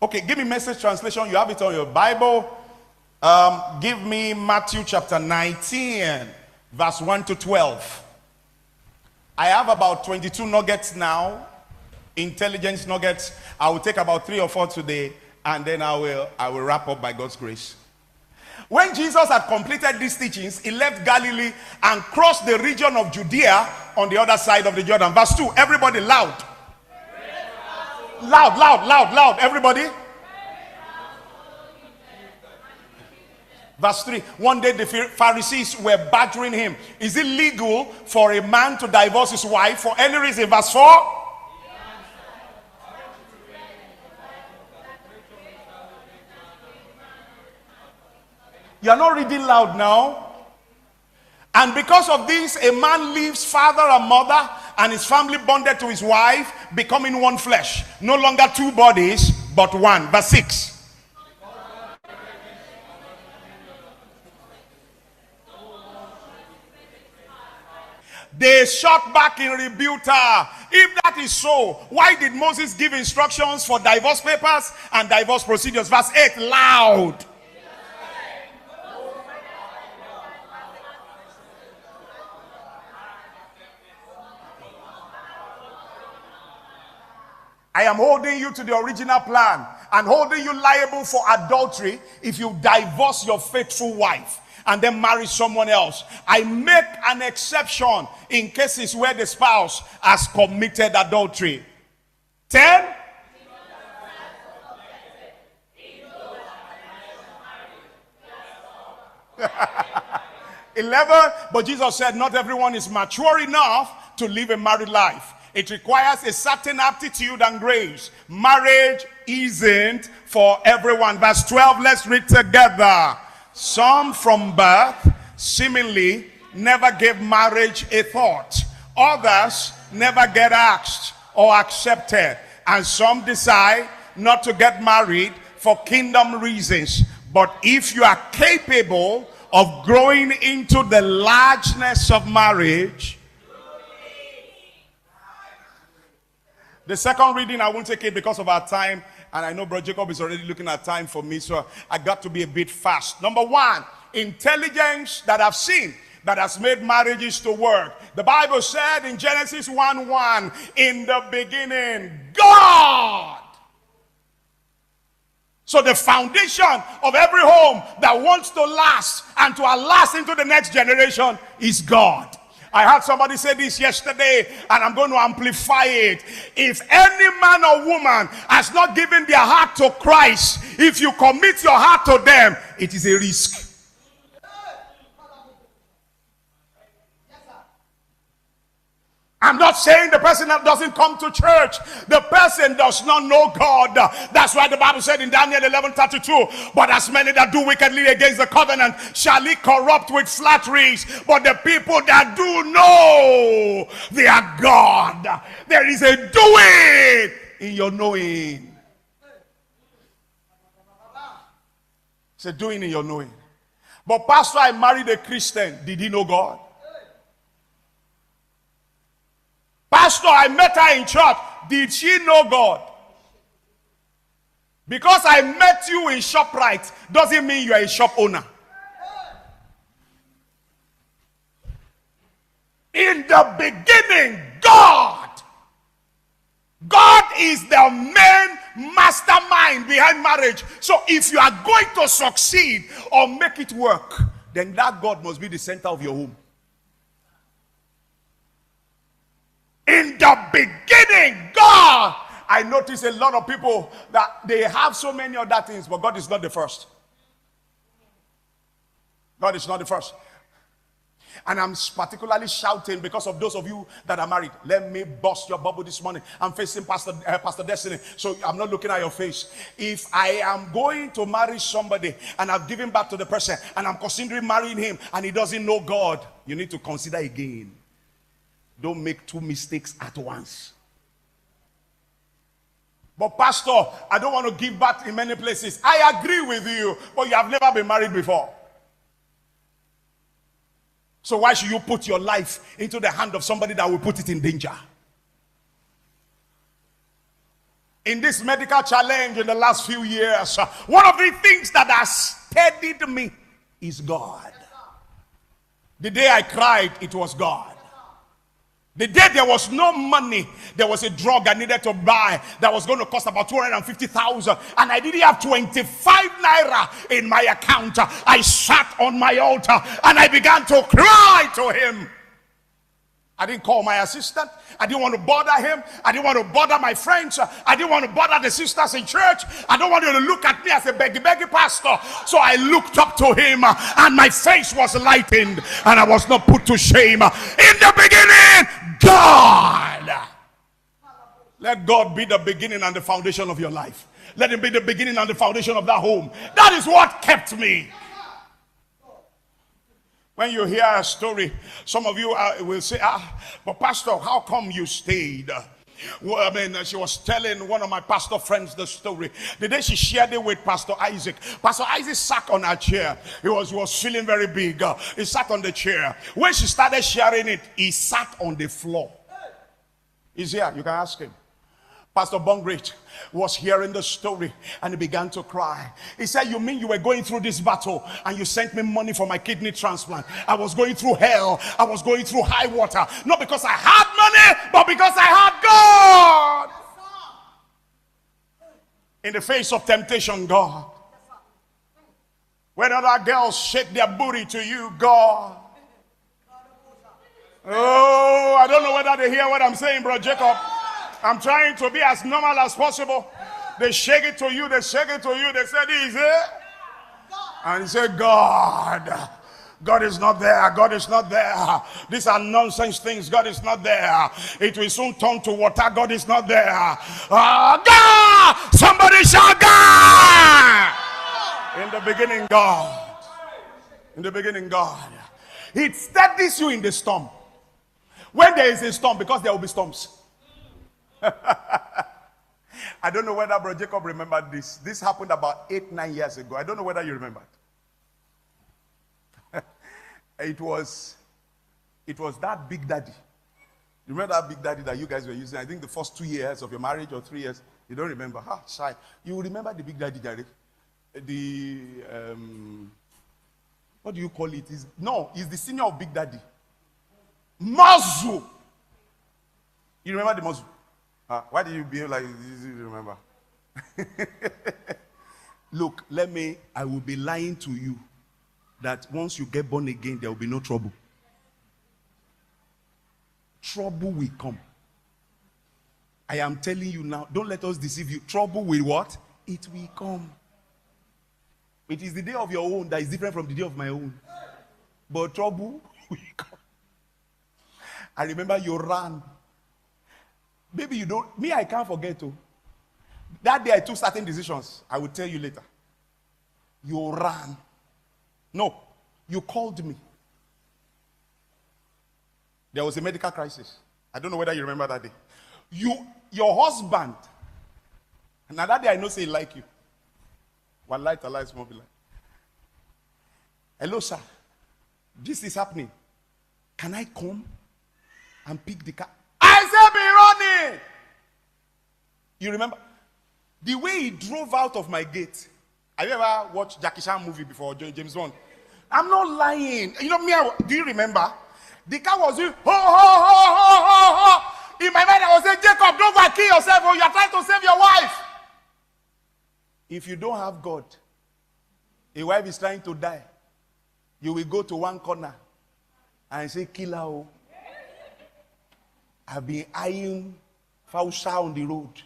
Okay, give me Message translation. You have it on your Bible. Give me Matthew chapter 19, verse 1 to 12. I have about 22 nuggets now, intelligence nuggets. I will take about 3 or 4 today, and then I will wrap up by God's grace. When Jesus had completed these teachings, he left Galilee and crossed the region of Judea on the other side of the Jordan. Verse 2, everybody loud. Loud, loud, loud, loud, everybody. Verse 3, one day the Pharisees were badgering him. Is it legal for a man to divorce his wife for any reason? Verse 4. You're not reading loud now. And because of this, a man leaves father and mother and his family bonded to his wife, becoming one flesh. No longer 2 bodies, but one. Verse 6. They shot back in rebuke her. If that is so, why did Moses give instructions for divorce papers and divorce procedures? Verse 8, loud. I am holding you to the original plan and holding you liable for adultery if you divorce your faithful wife and then marry someone else. I make an exception in cases where the spouse has committed adultery. 10. 11. But Jesus said not everyone is mature enough to live a married life. It requires a certain aptitude and grace. Marriage isn't for everyone. Verse 12, let's read together. Some from birth seemingly never gave marriage a thought. Others never get asked or accepted. And some decide not to get married for kingdom reasons. But if you are capable of growing into the largeness of marriage. The second reading, I won't take it because of our time. And I know Brother Jacob is already looking at time for me. So I got to be a bit fast. Number 1, intelligence that I've seen that has made marriages to work. The Bible said in Genesis 1:1, in the beginning, God. So the foundation of every home that wants to last and to last into the next generation is God. I heard somebody say this yesterday, and I'm going to amplify it. If any man or woman has not given their heart to Christ, if you commit your heart to them, it is a risk. I'm not saying the person that doesn't come to church, the person does not know God. That's why the Bible said in Daniel 11:32, but as many that do wickedly against the covenant shall he corrupt with flatteries. But the people that do know their God, there is a doing in your knowing. It's a doing in your knowing. But Pastor, I married a Christian. Did he know God? Pastor, I met her in church. Did she know God? Because I met you in ShopRite doesn't mean you are a shop owner. In the beginning, God. God is the main mastermind behind marriage. So if you are going to succeed or make it work, then that God must be the center of your home. In the beginning, God. I notice a lot of people that they have so many other things, but God is not the first. God is not the first. And I'm particularly shouting because of those of you that are married. Let me bust your bubble this morning. I'm facing Pastor Destiny, so I'm not looking at your face. If I am going to marry somebody and I've given back to the person and I'm considering marrying him and he doesn't know God, you need to consider again. Don't make 2 mistakes at once. But Pastor, I don't want to give back in many places. I agree with you, but you have never been married before. So why should you put your life into the hand of somebody that will put it in danger? In this medical challenge in the last few years, one of the things that has steadied me is God. The day I cried, it was God. The day there was no money, there was a drug I needed to buy that was going to cost about 250,000, and I didn't have 25 naira in my account. I sat on my altar and I began to cry to him. I didn't call my assistant. I didn't want to bother him. I didn't want to bother my friends. I didn't want to bother the sisters in church. I don't want you to look at me as a beggy pastor. So I looked up to him, and my face was lightened, and I was not put to shame. In the beginning, God. Let God be the beginning and the foundation of your life. Let him be the beginning and the foundation of that home. That is what kept me. When you hear a story, some of you will say, but pastor, how come you stayed? Well, I mean, she was telling one of my pastor friends the story. The day she shared it with Pastor Isaac sat on her chair. He was feeling very big. He sat on the chair. When she started sharing it, he sat on the floor. He's here. You can ask him. Pastor Bongreat was hearing the story and he began to cry. He said, you mean you were going through this battle and you sent me money for my kidney transplant? I was going through hell. I was going through high water. Not because I had money, but because I had God. In the face of temptation, God. When other girls shake their booty to you, God. Oh, I don't know whether they hear what I'm saying, bro Jacob. I'm trying to be as normal as possible. They shake it to you, they shake it to you, they said, easy. And he said, God is not there, God is not there. These are nonsense things, God is not there. It will soon turn to water, God is not there. God! Somebody shout God! In the beginning, God. In the beginning, God. It steadies you in the storm. When there is a storm, because there will be storms. I don't know whether Bro Jacob remembered this. This happened about 8-9 years ago. I don't know whether you remembered. It was that Big Daddy. You remember that Big Daddy that you guys were using? I think the first 2 years of your marriage or 3 years. You don't remember? Shy. You remember the Big Daddy, Jerry? What do you call it? He's the senior of Big Daddy. Muzzle. You remember the muzzle? Why do you behave like this? You remember? Look, I will be lying to you that once you get born again, there will be no trouble. Trouble will come. I am telling you now, don't let us deceive you. Trouble will what? It will come. It is the day of your own that is different from the day of my own. But trouble will come. I remember you ran. Maybe you don't. Me, I can't forget to. That day I took certain decisions. I will tell you later. You ran. No, you called me. There was a medical crisis. I don't know whether you remember that day. Your husband. And now that day I know say he like you. One light, a light, small light. Hello, sir. This is happening. Can I come and pick the car? I said, be running. You remember? The way he drove out of my gate. Have you ever watched Jackie Chan movie before, James Bond? I'm not lying. You know me, do you remember? The car was doing, ho, ho, ho, ho, ho, ho. In my mind, I was saying, Jacob, don't go and kill yourself. Oh, you're trying to save your wife. If you don't have God, a wife is trying to die. You will go to one corner and say, kill her. Oh. I've been eyeing Fausa on the road.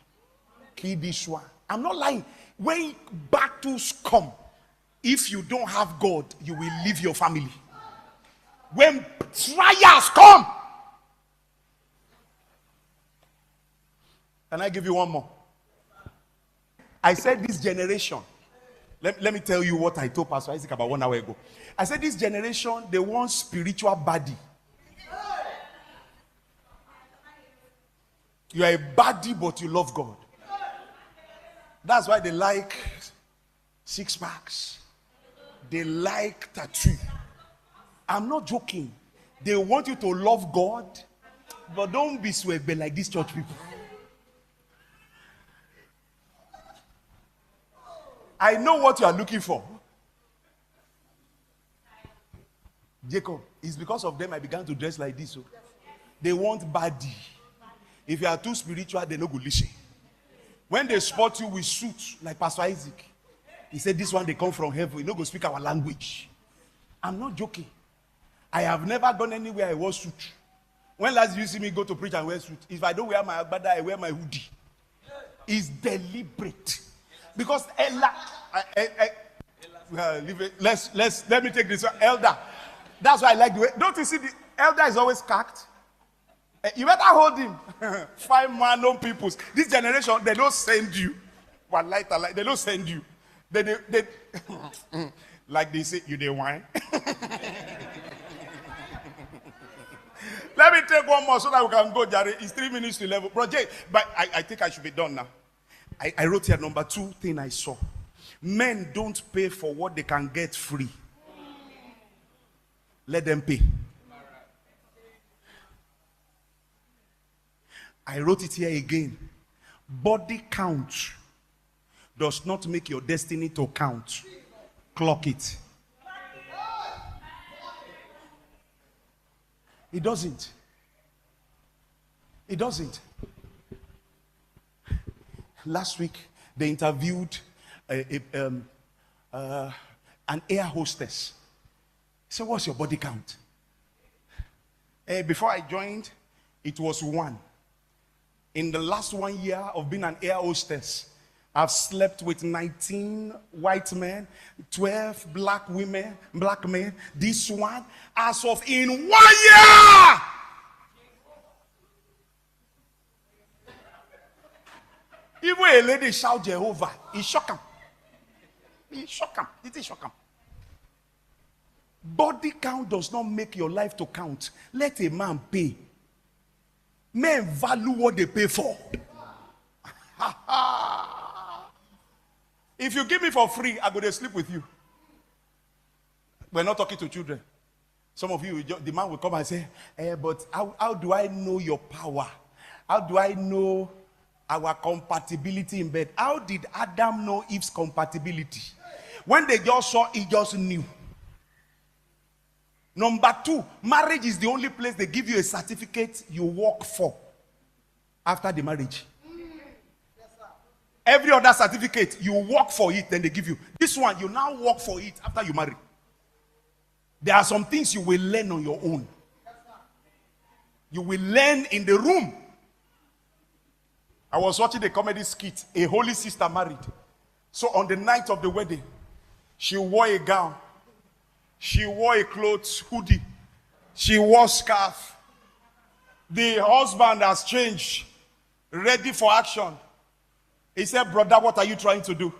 Kill this one. I'm not lying. When battles come, if you don't have God, you will leave your family. When trials come, can I give you one more? I said this generation. Let me tell you what I told Pastor Isaac about 1 hour ago. I said this generation, they want spiritual body. You are a body, but you love God. That's why they like 6 packs. They like tattoo. I'm not joking. They want you to love God, but don't be swept like these church people. I know what you are looking for. Jacob, it's because of them I began to dress like this. So they want body. If you are too spiritual, they no go listen. When they spot you with suits like Pastor Isaac, he said this one they come from heaven. You no go speak our language. I'm not joking. I have never gone anywhere I wear suit. When last you see me go to preach and wear suit? If I don't wear my agbada, I wear my hoodie. It's deliberate. Because let me take this one. Elder. That's why I like the way. Don't you see the elder is always cocked? You better hold him. 5 man, no peoples. This generation, they don't send you. They don't send you. They like they say, you they whine. Let me take one more so that we can go, Jerry. It's 3 minutes to 11. Project, but I think I should be done now. I wrote here number 2 thing I saw. Men don't pay for what they can get free. Let them pay. I wrote it here again. Body count does not make your destiny to count. Clock it. It doesn't. It doesn't. Last week, they interviewed an air hostess. So what's your body count? Before I joined, it was 1. In the last 1 year of being an air hostess, I've slept with 19 white men, 12 black men. This one, as of in 1 year. Even a lady shout Jehovah, he shock him. He shock him. It is shock him. Body count does not make your life to count. Let a man pay. Men value what they pay for. If you give me for free, I'm going to sleep with you. We're not talking to children. Some of you, the man will come and say, but how do I know your power? How do I know our compatibility in bed? How did Adam know Eve's compatibility? When they just saw, he just knew. Number 2, marriage is the only place they give you a certificate you work for after the marriage. Every other certificate, you work for it, then they give you. This one, you now work for it after you marry. There are some things you will learn on your own. You will learn in the room. I was watching a comedy skit. A holy sister married. So on the night of the wedding, she wore a gown. She wore a clothes, hoodie. She wore scarf. The husband has changed. Ready for action. He said, brother, what are you trying to do?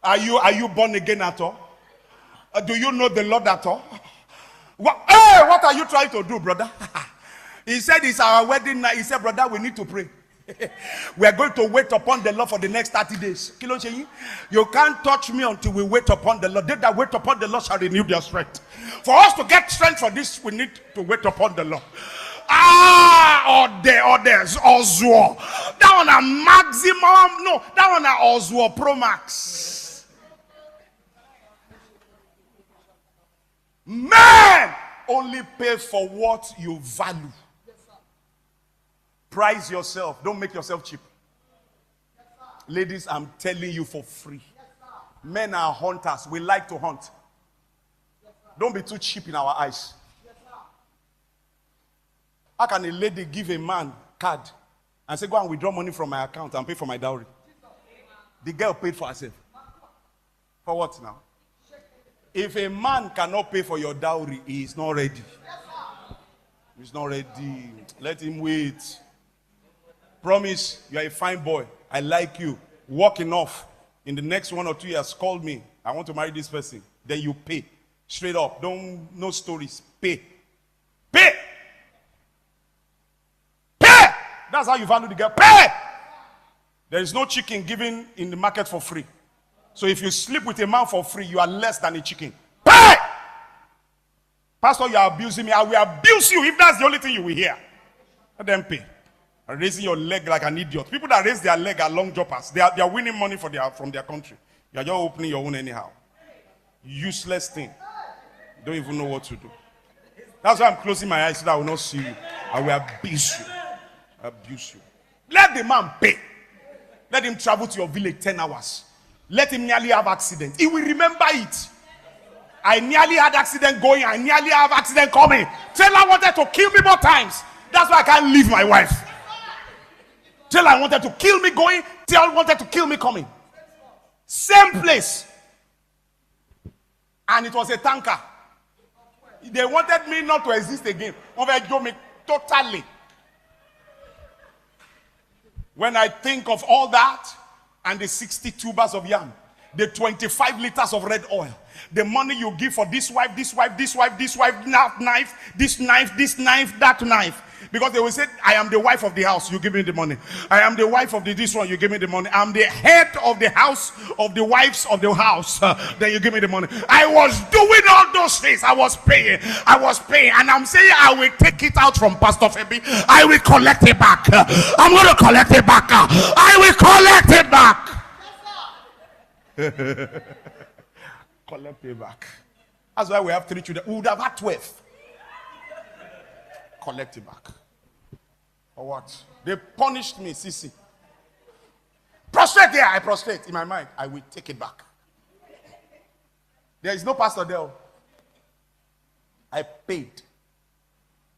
Are you born again at all? Do you know the Lord at all? What are you trying to do, brother? He said, it's our wedding night. He said, brother, we need to pray. We are going to wait upon the Lord for the next 30 days. You can't touch me until we wait upon the Lord. They that wait upon the Lord shall renew their strength. For us to get strength for this, we need to wait upon the Lord. There's Oswald. That one a maximum. No, that one a Oswald Pro Max. Men only pay for what you value. Price yourself. Don't make yourself cheap. Ladies, I'm telling you for free. Men are hunters. We like to hunt. Don't be too cheap in our eyes. How can a lady give a man card and say, go and withdraw money from my account and pay for my dowry? The girl paid for herself. For what now? If a man cannot pay for your dowry, he is not ready. He's not ready. Let him wait. Promise, you are a fine boy. I like you. Work enough. In the next 1 or 2 years, call me. I want to marry this person. Then you pay. Straight up. No stories. Pay. Pay! Pay! That's how you value the girl. Pay! There is no chicken given in the market for free. So if you sleep with a man for free, you are less than a chicken. Pay! Pastor, you are abusing me. I will abuse you if that's the only thing you will hear. Let them pay. Raising your leg like an idiot. People that raise their leg are long jumpers. They are winning money from their country. You're just opening your own anyhow. Useless thing. Don't even know what to do. That's why I'm closing my eyes so that I will not see you. I will abuse you. Abuse you. Let the man pay. Let him travel to your village 10 hours. Let him nearly have accident. He will remember it. I nearly had accident going. I nearly have accident coming. Taylor wanted to kill me more times. That's why I can't leave my wife. Taylor wanted to kill me going. Taylor wanted to kill me coming. Same place. And it was a tanker. They wanted me not to exist again. Me totally. When I think of all that, and the 60 tubers of yam, the 25 liters of red oil, the money you give for this wife, that knife, that knife. Because they will say, I am the wife of the house, you give me the money. I am the wife of this one, you give me the money. I'm the head of the house, of the wives of the house, then you give me the money. I was doing all those things. I was paying. And I'm saying I will take it out from Pastor Febi. I will collect it back. I'm going to collect it back. I will collect it back. Collect it back. That's why we have 3 children. We would have had 12. Collect it back. Or what? They punished me, Sisi. Prostrate there. I prostrate in my mind. I will take it back. There is no pastor there. I paid.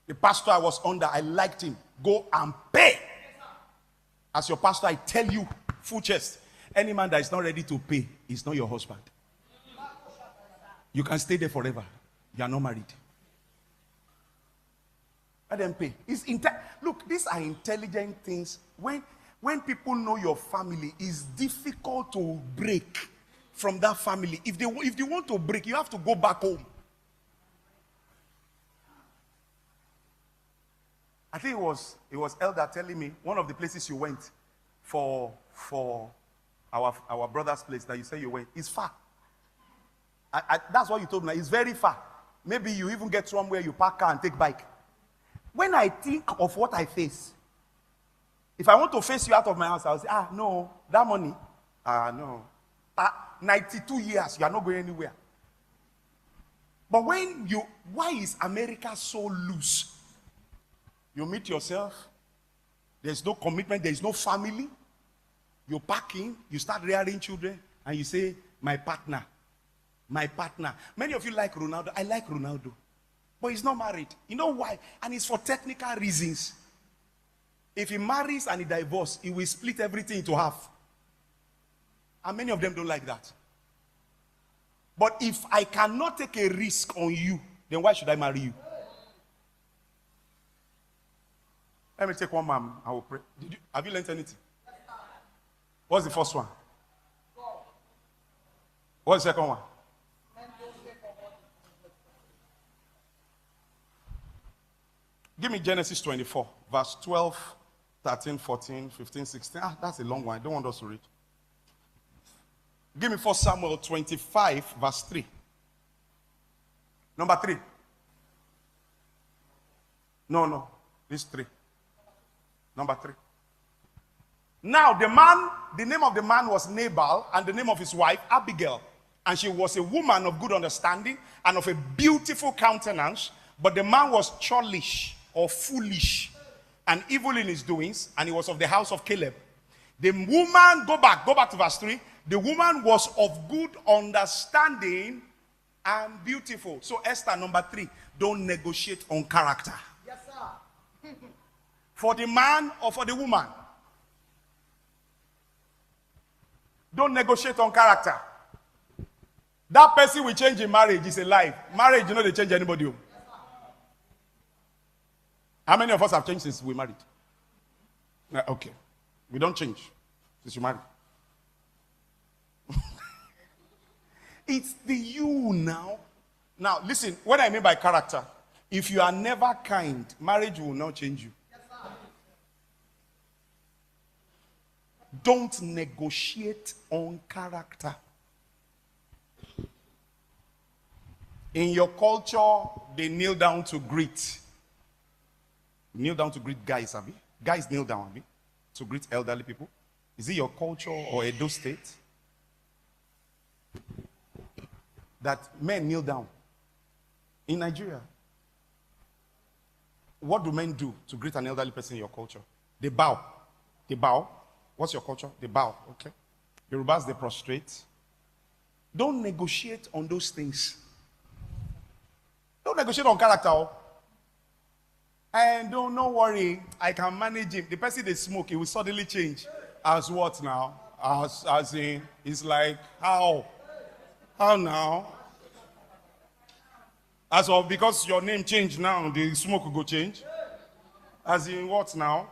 The pastor I was under, I liked him. Go and pay. As your pastor, I tell you, full chest, any man that is not ready to pay is not your husband. You can stay there forever. You are not married. Let them pay. Look, these are intelligent things. When people know your family, it's difficult to break from that family. If they want to break, you have to go back home. I think it was Elder telling me one of the places you went for our brother's place that you say you went is far. That's what you told me. It's very far. Maybe you even get somewhere you park car and take bike. When I think of what I face, if I want to face you out of my house, I'll say, no, that money, no. 92 years, you are not going anywhere. But why is America so loose? You meet yourself, there's no commitment, there's no family. You pack in, you start rearing children, and you say, my partner. Many of you like Ronaldo. I like Ronaldo. But he's not married. You know why? And it's for technical reasons. If he marries and he divorces, he will split everything into half. And many of them don't like that. But if I cannot take a risk on you, then why should I marry you? Let me take one man. I will pray. Have you learned anything? What's the first one? What's the second one? Give me Genesis 24, verse 12, 13, 14, 15, 16. That's a long one. I don't want us to read. Give me 1 Samuel 25, verse 3. Number 3. No. This 3. Number 3. Now the name of the man was Nabal, and the name of his wife Abigail. And she was a woman of good understanding and of a beautiful countenance. But the man was churlish or foolish and evil in his doings, and he was of the house of Caleb. The woman, go back to verse 3. The woman was of good understanding and beautiful. So Esther, number 3, don't negotiate on character. Yes, sir. For the man or for the woman. Don't negotiate on character. That person will change in marriage is a lie. Marriage, they change anybody. How many of us have changed since we married? Okay. We don't change since you married. It's the you now. Now, listen, what I mean by character, if you are never kind, marriage will not change you. Don't negotiate on character. In your culture, they kneel down to greet. Kneel down to greet guys, Abi. Guys kneel down, Abi, to greet elderly people. Is it your culture or Edo State? that men kneel down. In Nigeria, what do men do to greet an elderly person in your culture? They bow. They bow. What's your culture? They bow. Okay. Yorubas, they prostrate. Don't negotiate on those things. Don't negotiate on character. And don't worry, I can manage him. The person they smoke, it will suddenly change. As what now? As in, it's like, how? How now? As of, because your name changed now, the smoke will go change. As in what now?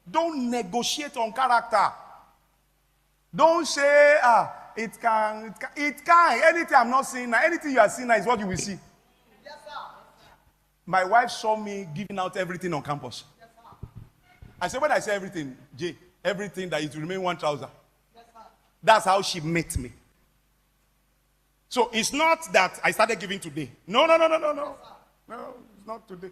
Don't negotiate on character. Don't say, it can. Anything I'm not seeing now, anything you are seeing now is what you will see. Yes, sir. My wife saw me giving out everything on campus. Yes, sir. I said, when I say everything, Jay, everything that it will remain one trouser. Yes, sir. That's how she met me. So it's not that I started giving today. No. Yes, no, it's not today.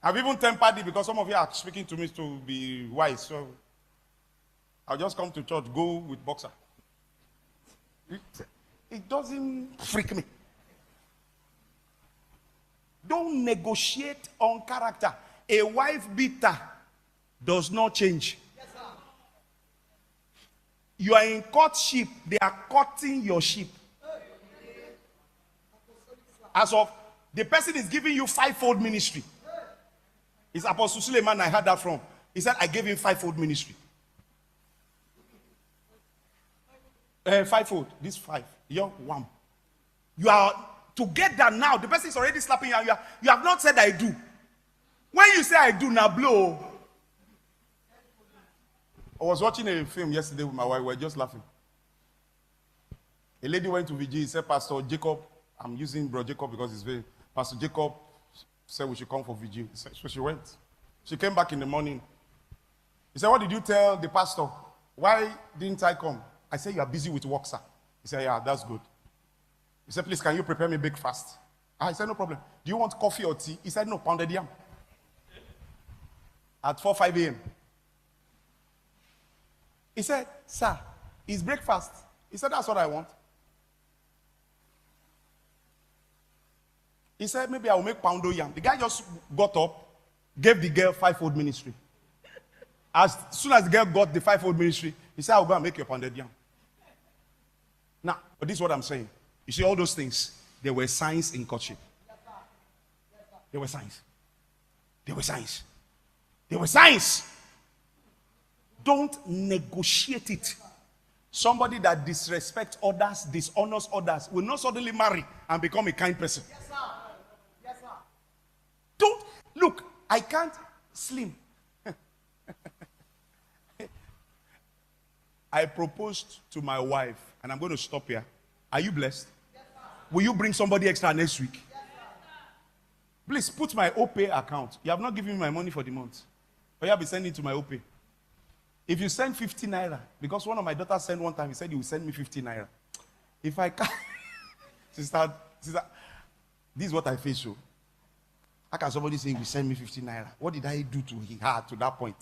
I've even tempered it because some of you are speaking to me to be wise. So I'll just come to church, go with boxer. It doesn't freak me. Don't negotiate on character. A wife beater does not change. Yes, sir. You are in courtship. They are cutting your sheep. As of, the person is giving you fivefold ministry. It's Apostle Suleiman I heard that from. He said, I gave him fivefold ministry. Fivefold. This five. You're one. You are together now. The person is already slapping you. You have not said I do. When you say I do, now blow. I was watching a film yesterday with my wife. We were just laughing. A lady went to VG. He said, Pastor Jacob, I'm using Bro Jacob because it's very. Pastor Jacob said we should come for VG. So she went. She came back in the morning. He said, what did you tell the pastor? Why didn't I come? I said, you are busy with work, sir. He said, yeah, that's good. He said, please, can you prepare me breakfast? I said, no problem. Do you want coffee or tea? He said, no, pounded yam. At 5 a.m. He said, sir, it's breakfast. He said, that's what I want. He said, maybe I will make poundo yam. The guy just got up, gave the girl fivefold ministry. As soon as the girl got the fivefold ministry, he said, I will go and make your pounded yam. Now, but this is what I'm saying. You see all those things, there were signs in courtship. There were signs. There were signs. There were signs. Don't negotiate it. Somebody that disrespects others, dishonors others, will not suddenly marry and become a kind person. Yes, sir. Yes, sir. Don't look. I can't slim. I proposed to my wife, and I'm going to stop here. Are you blessed? Yes, sir. Will you bring somebody extra next week? Yes, please put my OPay account. You have not given me my money for the month, but you have been sending it to my OPay. If you send 50 naira, because one of my daughters sent one time, he said he will send me 50 naira. If I can't, sister, this is what I face. So, how can somebody say he will send me 50 naira? What did I do to her to that point?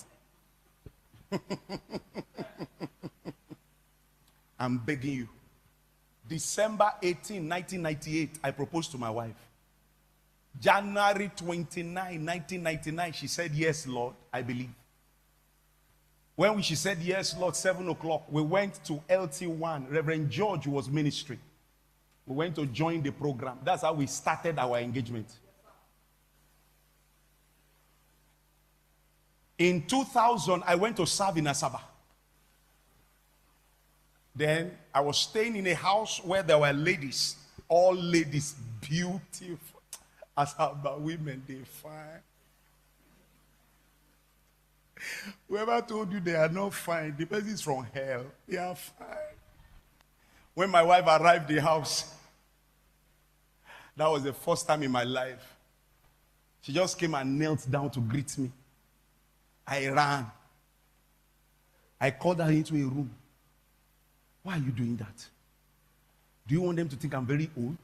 I'm begging you. December 18, 1998, I proposed to my wife. January 29, 1999, she said, yes, Lord, I believe. When she said, yes, Lord, 7 o'clock, we went to LT1. Reverend George was ministering. We went to join the program. That's how we started our engagement. In 2000, I went to serve in Asaba. Then I was staying in a house where there were ladies, all ladies, beautiful. Asaba women, they fine. Whoever told you they are not fine, the person is from hell. They are fine. When my wife arrived at the house, that was the first time in my life. She just came and knelt down to greet me. I ran. I called her into a room. Why are you doing that? Do you want them to think I'm very old?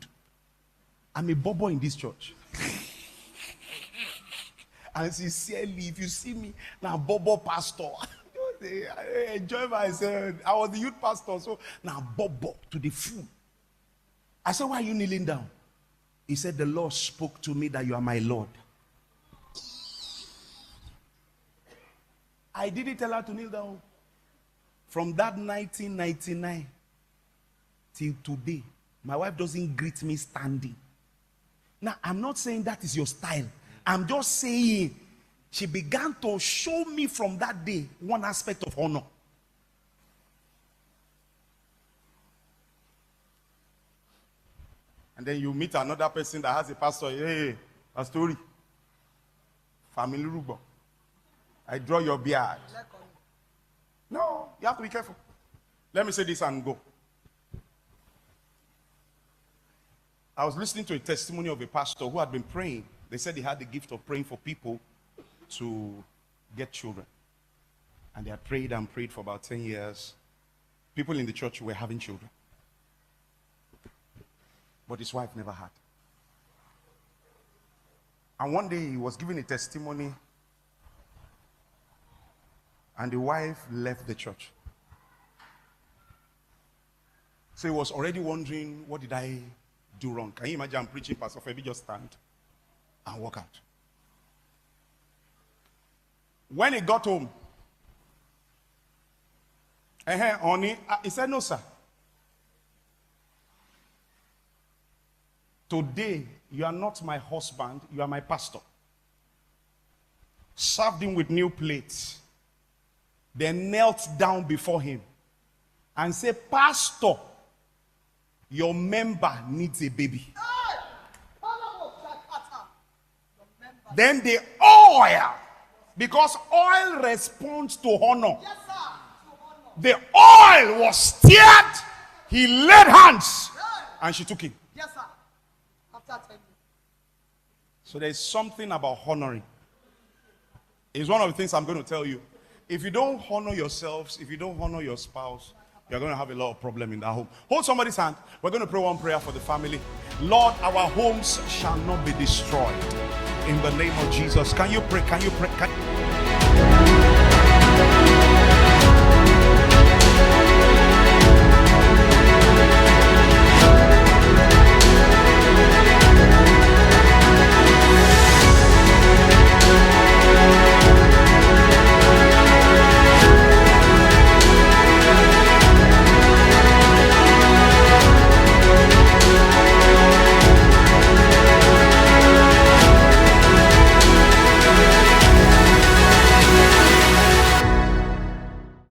I'm a bobo in this church. And sincerely, if you see me, now bobo pastor. I enjoy myself. I was the youth pastor, so now bobo to the full. I said, why are you kneeling down? He said, the Lord spoke to me that you are my Lord. I didn't tell her to kneel down. From that 1999 till today, my wife doesn't greet me standing. Now, I'm not saying that is your style. I'm just saying she began to show me from that day one aspect of honor. And then you meet another person that has a pastor. Hey, a story. Family rubo. I draw your beard. No, you have to be careful. Let me say this and go. I was listening to a testimony of a pastor who had been praying. They said he had the gift of praying for people to get children. And they had prayed and prayed for about 10 years. People in the church were having children. But his wife never had. And one day he was giving a testimony, and the wife left the church. So he was already wondering, what did I do wrong? Can you imagine I'm preaching, Pastor Febi just stand and walk out? When he got home, he said, no, sir. Today, you are not my husband, you are my pastor. Served him with new plates. Then knelt down before him and said, Pastor, your member needs a baby. Then the oil, because oil responds to honor. Yes, sir. The oil was stirred. He laid hands and she took him. Yes, sir. After 10 years. So there's something about honoring. It's one of the things I'm going to tell you. If you don't honor yourselves, if you don't honor your spouse, you're going to have a lot of problem in that home. Hold somebody's hand. We're going to pray one prayer for the family. Lord, our homes shall not be destroyed. In the name of Jesus. Can you pray? Can you pray?